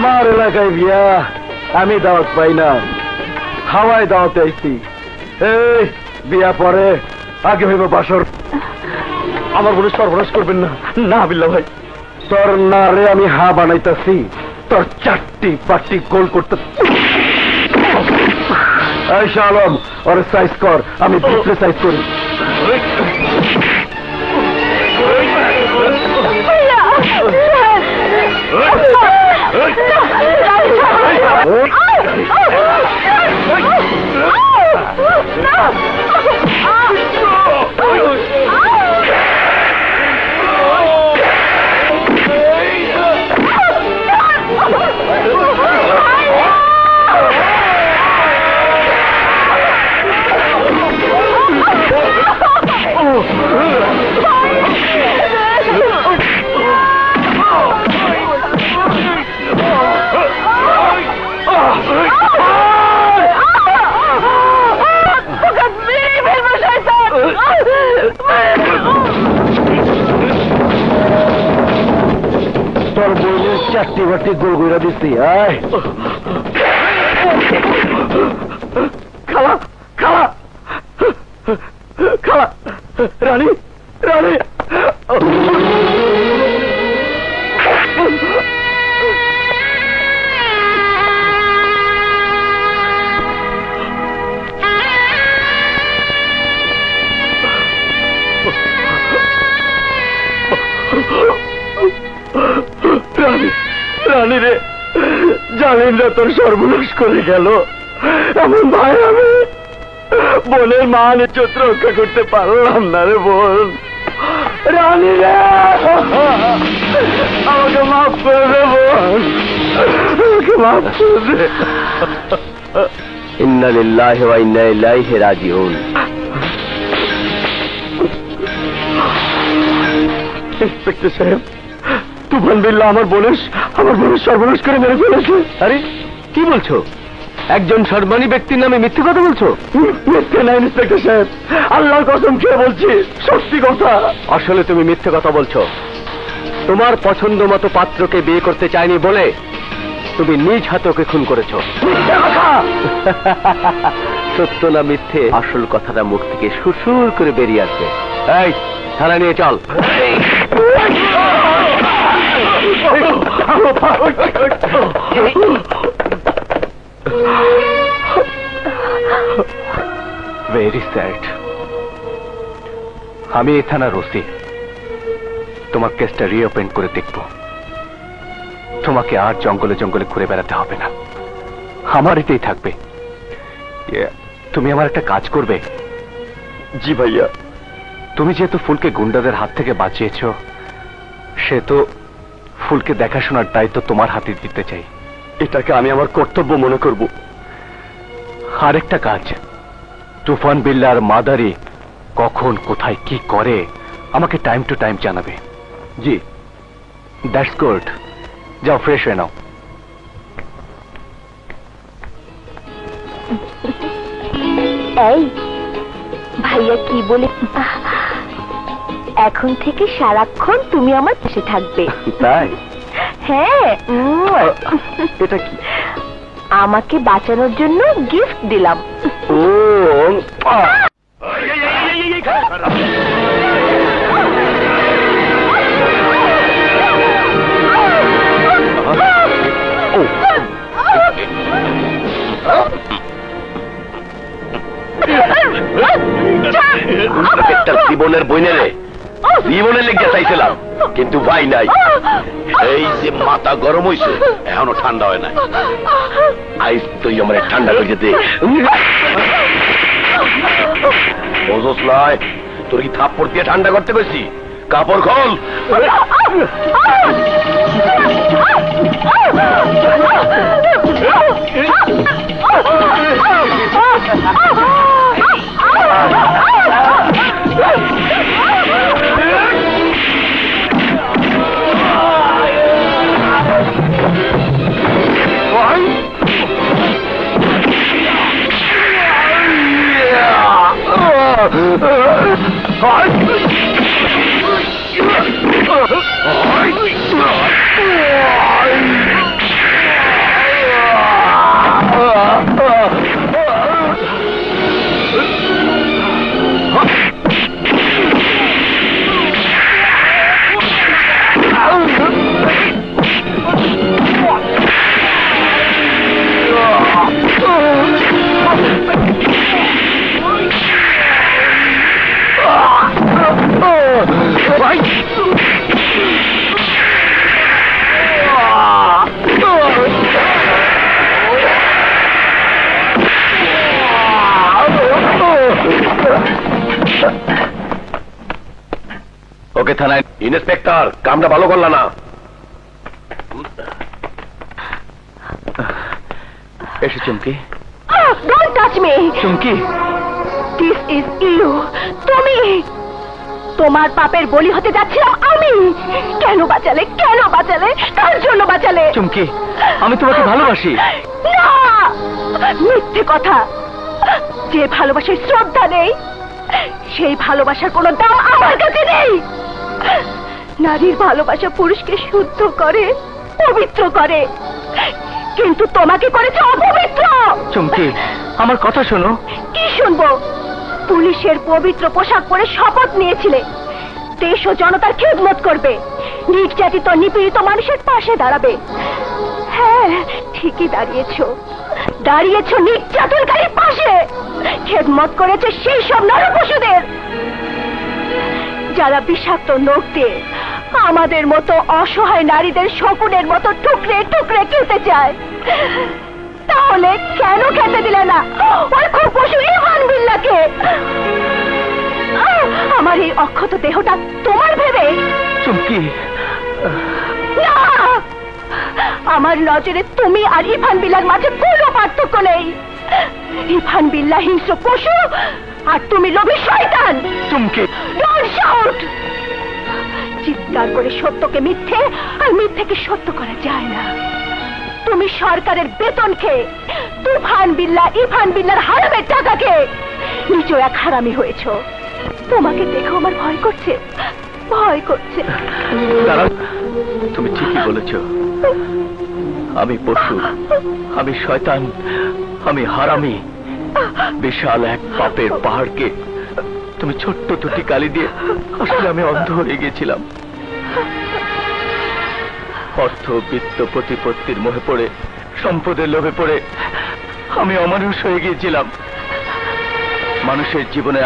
আমার এলাকায় বিয়া আমি দাওয়াত পাই না, হাওয়ায় দাওয়াতে আইছি। এই বিয়া পরে, আগে হইব বাসর। আমার বলে সর্বনাশ করবেন না। না বিল্লা ভাই, তোর না রে আমি হা বানাইতেছি, তোর চারটি পাটি গোল করতে। এই শালম, ওর সাইজ কর, আমি ভিতরে সাইজ করি। তোর বইয়ের চারটি বাটি গোল গোড়া দিচ্ছি। আয় খালা, খালা, খালা, রানী, রানী। রানী রে, জানেন না তোর সর্বনাশ করে গেল। এমন ভাই আমি বোনের মান ইজ্জত রক্ষা করতে পারলাম না রে বোন। রানী রে, আমাকে মাফ করে দে বোন, আমাকে মাফ করে দে। ইন্না লিল্লাহি ওয়া ইন্না ইলাইহি রাজিউন। ইন্সপেক্টর সাহেব, তুফান বিল্লা আমার বোনের সর্বনাশ করে মেরে ফেলেছে। আরে কি বলছো? একজন সম্মানী ব্যক্তির নামে মিথ্যে কথা বলছো? মিথ্যে না ইন্সপেক্টর সাহেব, আল্লাহর কসম খেয়ে বলছি, সত্যি কথা। আসলে তুমি মিথ্যে কথা বলছো। তোমার পছন্দ মতো পাত্রকে বিয়ে করতে চাইনি বলে তুমি নিজ হাতে ওকে খুন করেছো। সত্য না মিথ্যে, আসল কথাটা মুখ থেকে সুরসুর করে বেরিয়ে আসবে। এই থানা নিয়ে চল। Very sad. আমি এই থানার ওসি, তোমার কেসটা রিওপেন করে দেখব। তোমাকে আর জঙ্গলে জঙ্গলে ঘুরে বেড়াতে হবে না, আমার এতেই থাকবে। তুমি আমার একটা কাজ করবে। জি ভাইয়া। তুমি যেহেতু ফুলকে গুন্ডাদের হাত থেকে বাঁচিয়েছ, সে তো ফুলকে দেখাশোনার দায়িত্ব তোমার হাতে দিতে চাই। এটাকে আমি আমার কর্তব্য মনে করব। আরেকটা কাজ, তুফান বিল্লার মাদারি কখন কোথায় কি করে আমাকে টাইম টু টাইম জানাবে। জি, দ্যাটস গুড। যাও ফ্রেশ হয়ে নাও। এই ভাইয়া কি বলে, এখন থেকে সারাক্ষণ তুমি আমার পাশে থাকবে। তাই? হ্যাঁ। এটা কি? আমাকে বাঁচানোর জন্য গিফট দিলাম। ও একটা জীবনের বইনেরে জীবনে লেগে চাইছিলাম, কিন্তু ভাই নাই। এই যে মাথা গরম হইছে, এখনো ঠান্ডা হয় নাই। আইস তুই আমার ঠান্ডা করে যেতে বুঝোস নয়? তোর কি থাপ্পড় দিয়ে ঠান্ডা করতে পেরেছি? কাপড় খোল। ওকে থানায়। ইন্সপেক্টর, কামটা ভালো করলা না। এসো Chumki. Don't touch me. Chumki, this is you. তুমি, তোমার পাপের বলি হতে যাচ্ছিলাম আমি। কেন বাঁচালে, কেন বাঁচালে, কার জন্য বাঁচালে? চুমকি, আমি তোমাকে ভালোবাসি। না, মিথ্যে কথা। যে ভালোবাসার শ্রদ্ধা নেই, সেই ভালোবাসার কোনো দাম আমার কাছে নেই। নারীর ভালোবাসা পুরুষকে শুদ্ধ করে, পবিত্র করে, কিন্তু তোমাকে করেছে অপবিত্র। চুমকি, আমার কথা শোনো। কি শুনবো? পুলিশের পবিত্র পোশাক পরে শপথ নিয়েছিলে দেশ ও জনতার খেদমত করবে, নির্যাতিত নিপীড়িত মানুষের পাশে দাঁড়াবে। হ্যাঁ, ঠিকই দাঁড়িয়েছো, দাঁড়িয়েছো নির্যাতনকারীর পাশে। খেদমত করেছে সেই সব নরপশুদের যারা বিষাক্ত নখ দিয়ে আমাদের মতো অসহায় নারীদের শকুনের মতো টুকরে টুকরে খেতে চায়। তাহলে কেন খেতে দিলে না ওই খুব পশু ইভান বিল্লাকে? আমার এই অক্ষত দেহটা তোমার ভেবে? চুমকি, না, আমার নজরে তুমি আর ইভান বিল্লার মাঝে কোনো পার্থক্য নেই। ইভান বিল্লা হিংস্র পশু, আর তুমি লোভী শয়তান। চুমকি, ডোন্ট শাউট। চিৎকার করে সত্যকে মিথ্যে আর মিথ্যেকে সত্য করা যায় না। তুমি সরকারের বেতন খেয়ে তুফান বিল্লা, ইভান বিল্লার হারামের টাকা খেয়ে নিজেও এক হারামি হয়েছো। তোমাকে দেখে আমার ভয় করছে, ভয় করছে। দাঁড়াও, তুমি ঠিকই বলেছ। আমি পশু, আমি শয়তান, আমি হারামি। বিশাল এক পাপের পাহাড়কে তুমি ছোট্ট দুটি কালি দিয়ে, আসলে আমি অন্ধ হয়ে গেছিলাম। অর্থ, বিত্ত, প্রতিপত্তির মোহে পড়ে, সম্পদের লোভে পড়ে আমি অমানুষ হয়ে গিয়েছিলাম। মানুষের জীবনে